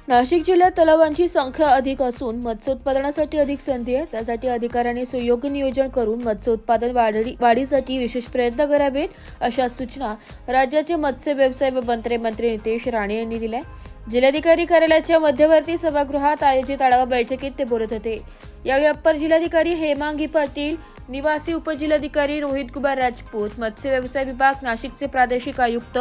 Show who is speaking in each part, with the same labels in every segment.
Speaker 1: नाशिक जिल्ह्यात तलावांची संख्या अधिक असून मत्स्य उत्पादनासाठी अधिक संधी आहे। त्यासाठी अधिकाऱ्यांनी सुयोग्य नियोजन करून मत्स्य उत्पादन वाढीसाठी विशेष प्रयत्न करावेत, अशा सूचना राज्याचे मत्स्य व्यवसाय व मंत्री नितेश राणे यांनी दिल्या। जिल्हाधिकारी कार्यालयाच्या मध्यवर्ती सभागृहात आयोजित आढावा बैठकीत ते बोलत होते। यावेळी अप्पर जिल्हाधिकारी हेमांगी पाटील, निवासी उपजिल्हाधिकारी रोहित कुमार राजपूत, मत्स्य व्यवसाय विभाग नाशिकचे प्रादेशिक आयुक्त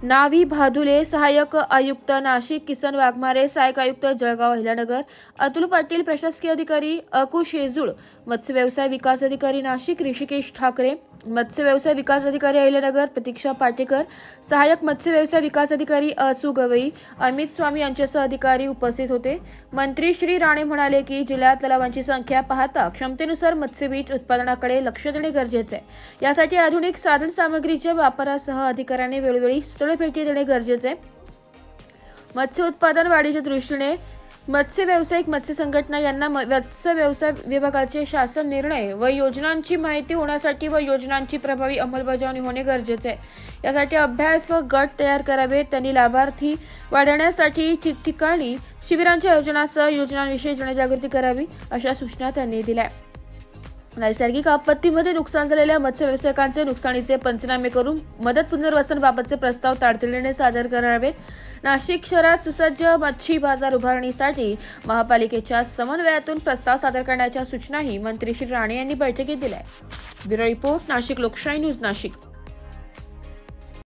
Speaker 1: नावी भादुले, सहाय्यक आयुक्त नाशिक किसन वाघमारे, सहाय्यक आयुक्त जळगाव अहिल्यानगर अतुल पाटील, प्रशासकीय अधिकारी अकु शेजूळ, मत्स्य व्यवसाय विकास अधिकारी नाशिक ऋषिकेश ठाकरे, मत्स्य व्यवसाय विकास अधिकारी अहिल्यानगर प्रतीक्षा पाटेकर, सहाय्यक मत्स्य व्यवसाय विकास अधिकारी असू गवई, अमित स्वामी यांच्यासह अधिकारी उपस्थित होते। मंत्री श्री राणे म्हणाले की जिल्ह्यात तलावांची संख्या पाहता क्षमतेनुसार मत्स्यबीज उत्पादनाकडे लक्ष देणे गरजेचे आहे। यासाठी आधुनिक साधन सामग्रीच्या वापरासह अधिकाऱ्यांनी वेळोवेळी स्थळ भेटी देणे गरजेचे आहे। मत्स्य उत्पादन वाढीच्या दृष्टीने मत्स्य व्यावसायिक मत्स्य संघटना यांना मत्स्य व्यवसाय विभागाचे शासन निर्णय व योजनांची माहिती होण्यासाठी व योजनांची प्रभावी अंमलबजावणी होणे गरजेचे आहे। यासाठी अभ्यास व गट तयार करावेत। त्यांनी लाभार्थी वाढवण्यासाठी ठिकठिकाणी शिबिरांच्या आयोजनासह योजनांविषयी जनजागृती करावी, अशा सूचना त्यांनी दिल्या। नैसर्गिक आपत्तीमध्ये नुकसान झालेल्या मत्स्य व्यावसायिकांचे नुकसानीचे पंचनामे करून मदत पुनर्वसन प्रस्ताव तातडीने सादर करावेत। नाशिक शहरात सुसज्ज मच्छी बाजार उभारणीसाठी महापालिकेच्या समन्वयातून प्रस्ताव सादर करण्याच्या सूचनाही मंत्री श्री राणे यांनी बैठकीत दिल्या। ब्युरो रिपोर्ट, नाशिक लोकशाही न्यूज, नाशिक।